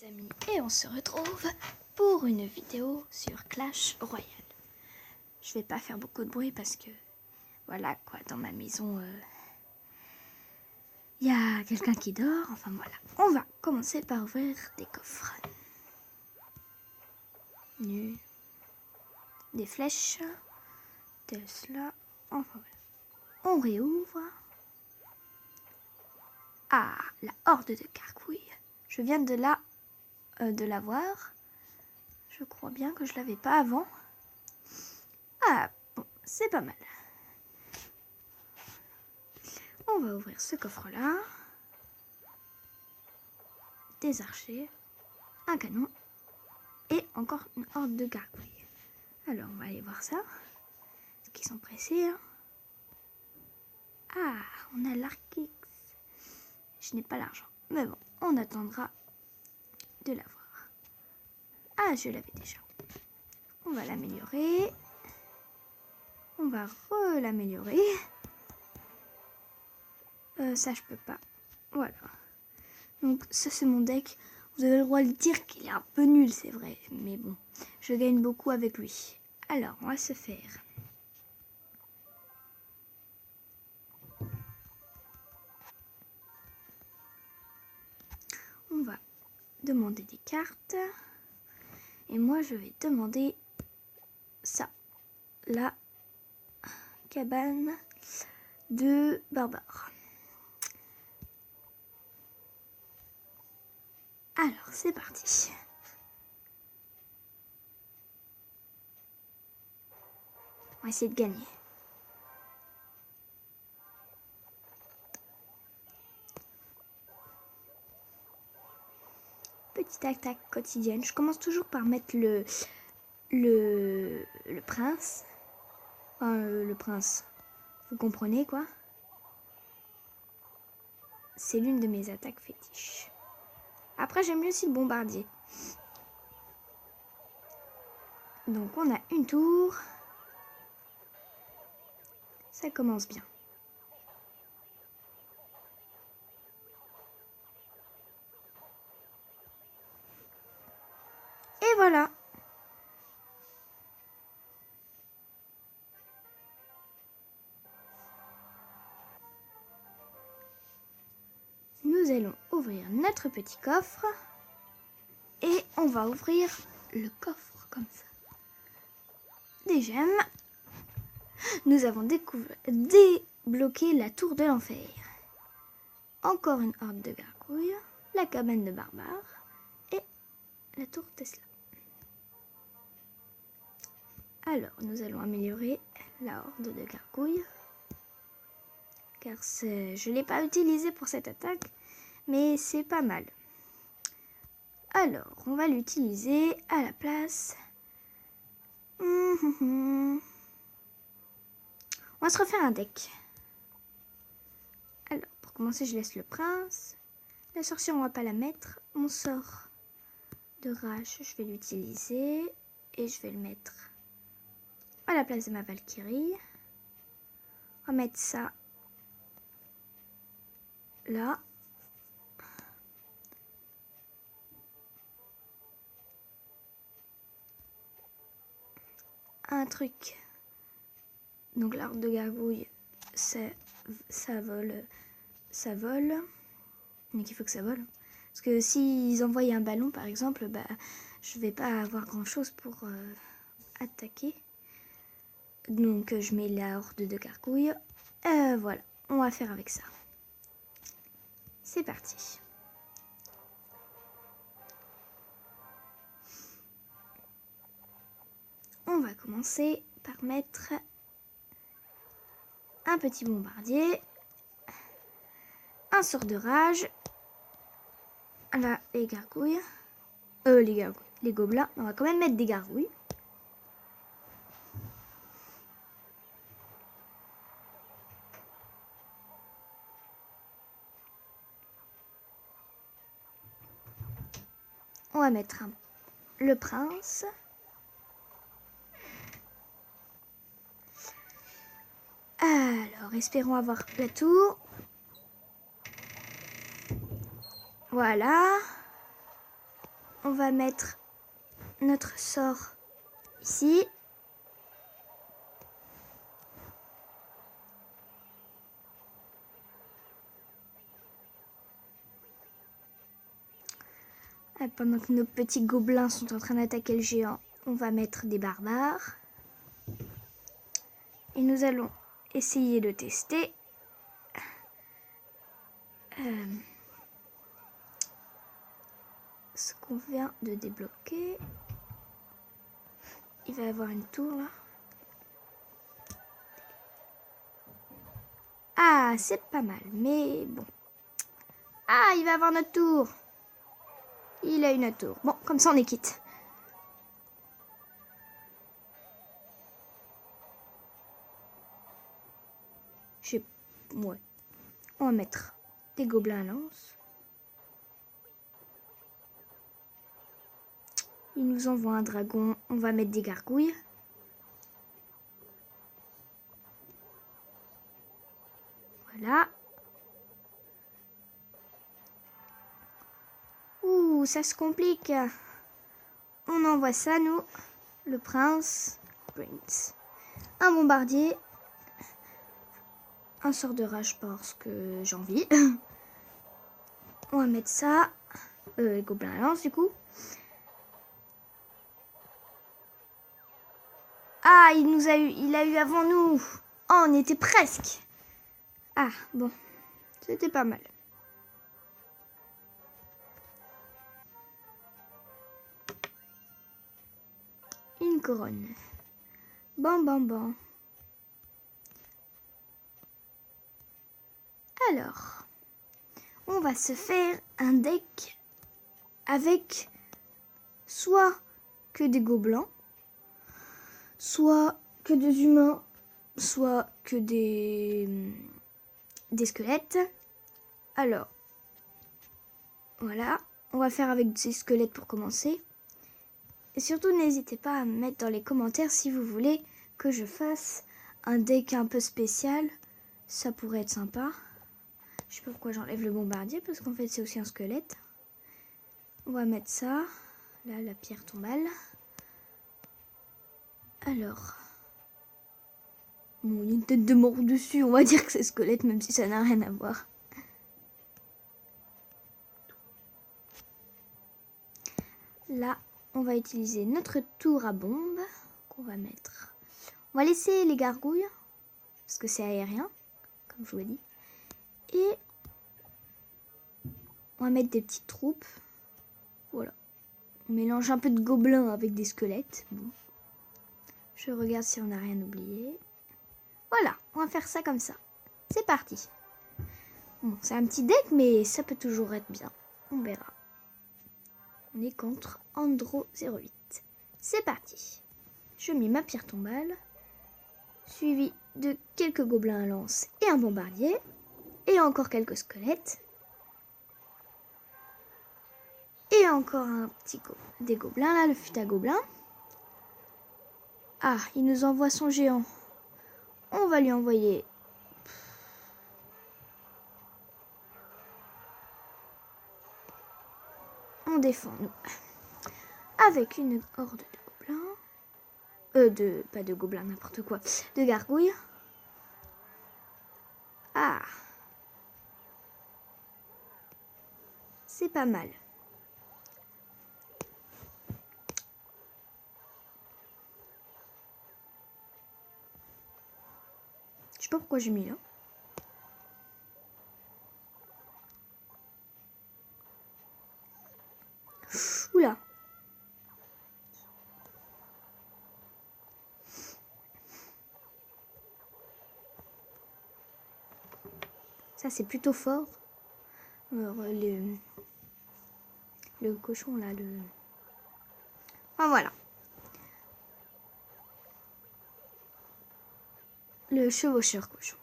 les amis, et on se retrouve pour une vidéo sur Clash Royale. Je vais pas faire beaucoup de bruit parce que voilà quoi, dans ma maison il y a quelqu'un qui dort. Enfin voilà, on va commencer par ouvrir des coffres. Nus, des flèches, de cela, enfin voilà. On réouvre. Ah, la horde de carcouilles. Je viens de la voir. Je crois bien que je l'avais pas avant. Ah, bon, c'est pas mal. On va ouvrir ce coffre-là. Des archers, un canon et encore une horde de gargouilles. Alors, on va aller voir ça. Est-ce qu'ils sont pressés, hein? Ah, on a l'Arkix. Je n'ai pas l'argent. Mais bon, on attendra de l'avoir. Ah, je l'avais déjà. On va l'améliorer. On va l'améliorer. Ça, je peux pas. Voilà. Donc, ça, c'est mon deck. Vous avez le droit de dire qu'il est un peu nul, c'est vrai. Mais bon, je gagne beaucoup avec lui. Alors, on va se faire... On va demander des cartes. Et moi, je vais demander ça. La cabane de barbares. Alors, c'est parti. On va essayer de gagner. Petite attaque quotidienne. Je commence toujours par mettre le prince. Enfin, le prince. Vous comprenez quoi? C'est l'une de mes attaques fétiches. Après, j'aime mieux aussi le bombardier. Donc, on a une tour. Ça commence bien. Et voilà. Nous allons ouvrir notre petit coffre. Et on va ouvrir le coffre comme ça. Des gemmes. Nous avons débloqué la tour de l'enfer. Encore une horde de gargouilles. La cabane de barbares. Et la tour Tesla. Alors, nous allons améliorer la horde de gargouilles. Car je ne l'ai pas utilisé pour cette attaque. Mais c'est pas mal. Alors, on va l'utiliser à la place. On va se refaire un deck. Alors, pour commencer, je laisse le prince. La sorcière, on va pas la mettre. Mon sort de rage, je vais l'utiliser. Et je vais le mettre à la place de ma Valkyrie. On va mettre ça là. Un truc. Donc l'arbre de gargouille, ça vole. Ça vole. Mais qu'il faut que ça vole. Parce que s'ils envoient un ballon, par exemple, bah, je vais pas avoir grand-chose pour attaquer. Donc je mets la horde de gargouilles. Voilà, on va faire avec ça. C'est parti. On va commencer par mettre un petit bombardier, un sort de rage, là les gargouilles, les gobelins. On va quand même mettre des gargouilles. On va mettre le prince. Alors, espérons avoir la tour. Voilà. on va mettre notre sort ici. Et pendant que nos petits gobelins sont en train d'attaquer le géant, on va mettre des barbares. Et nous allons essayer de tester ce qu'on vient de débloquer. Il va y avoir une tour là. Ah, c'est pas mal, mais bon. Ah, il va y avoir notre tour. Il a une tour. Bon, comme ça on est quitte. Ouais. On va mettre des gobelins à lance. Il nous envoie un dragon. On va mettre des gargouilles. Voilà. Ouh, ça se complique. On envoie ça, nous. Le prince. Un bombardier. Un sort de rage parce que j'ai envie. On va mettre ça. Les gobelins à lance, du coup. Ah, il a eu avant nous. Oh, on était presque. Ah, bon. C'était pas mal. Une couronne. Bon, bon, bon. Alors, on va se faire un deck avec soit que des gobelins, soit que des humains, soit que des squelettes. Alors, voilà, on va faire avec des squelettes pour commencer. Et surtout, n'hésitez pas à me mettre dans les commentaires si vous voulez que je fasse un deck un peu spécial. Ça pourrait être sympa. Je sais pas pourquoi j'enlève le bombardier, parce qu'en fait, c'est aussi un squelette. On va mettre ça. Là, la pierre tombale. Alors. Bon, il y a une tête de mort dessus. On va dire que c'est squelette, même si ça n'a rien à voir. Là, on va utiliser notre tour à bombe. Qu'on va mettre. On va laisser les gargouilles. Parce que c'est aérien. Comme je vous l'ai dit. Et on va mettre des petites troupes. Voilà. On mélange un peu de gobelins avec des squelettes. Bon. Je regarde si on n'a rien oublié. Voilà, on va faire ça comme ça. C'est parti. Bon, c'est un petit deck, mais ça peut toujours être bien. On verra. On est contre Andro 08. C'est parti. Je mets ma pierre tombale. Suivi de quelques gobelins à lance et un bombardier. Et encore quelques squelettes. Et encore un petit des gobelins, là, le fut à gobelins. Ah, il nous envoie son géant. On va lui envoyer... On défend, nous. Avec une horde de gobelins. Pas de gobelins, n'importe quoi. De gargouilles. Ah. C'est pas mal. Je sais pas pourquoi j'ai mis là. Oula. Ça, c'est plutôt fort. Alors, le cochon, là, Enfin, voilà. Le chevaucheur cochon.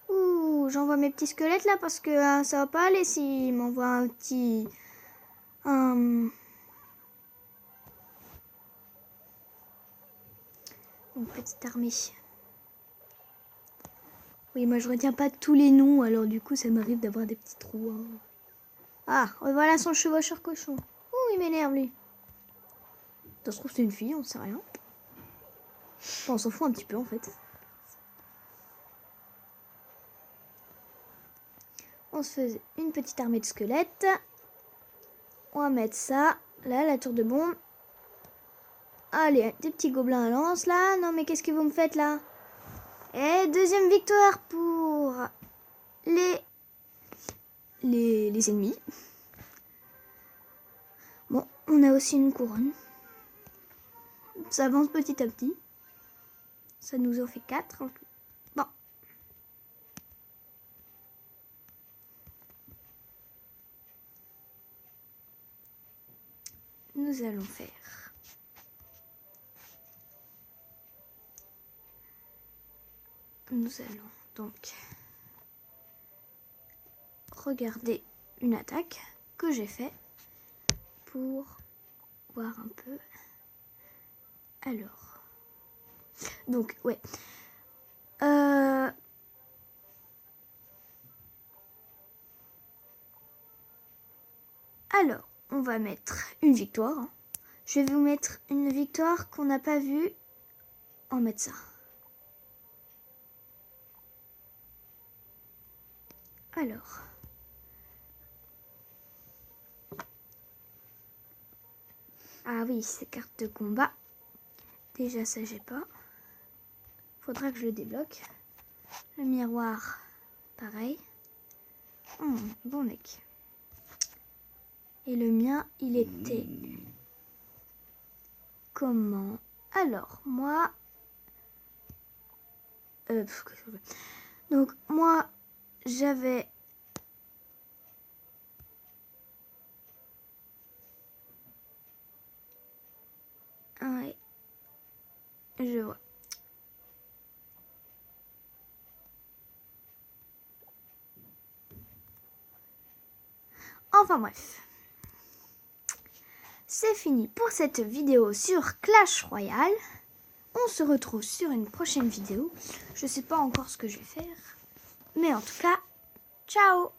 Ouh, j'envoie mes petits squelettes, là, parce que ça va pas aller s'il m'envoie un petit... une petite armée. Oui, moi je retiens pas tous les noms, alors du coup ça m'arrive d'avoir des petits trous. Hein. Ah, voilà son chevaucheur cochon. Ouh, il m'énerve lui. Ça se trouve c'est une fille, on sait rien. Enfin, on s'en fout un petit peu en fait. On se faisait une petite armée de squelettes. On va mettre ça, là, la tour de bombe. Allez, des petits gobelins à lance là. Non mais qu'est-ce que vous me faites là? Et deuxième victoire pour les ennemis. Bon, on a aussi une couronne. Ça avance petit à petit. Ça nous en fait 4 en tout. Bon. Nous allons faire donc regarder une attaque que j'ai fait pour voir un peu. Alors, donc ouais. Alors, on va mettre une victoire. Hein. Je vais vous mettre une victoire qu'on n'a pas vue en mettre ça. Alors. Ah oui, c'est carte de combat. Déjà, ça, j'ai pas. Faudra que je le débloque. Le miroir, pareil. Bon mec. Et le mien, il était... Comment? Alors, moi... donc, moi, j'avais... Ouais. Je vois. Enfin bref. C'est fini pour cette vidéo sur Clash Royale. On se retrouve sur une prochaine vidéo. Je sais pas encore ce que je vais faire. Mais en tout cas, ciao!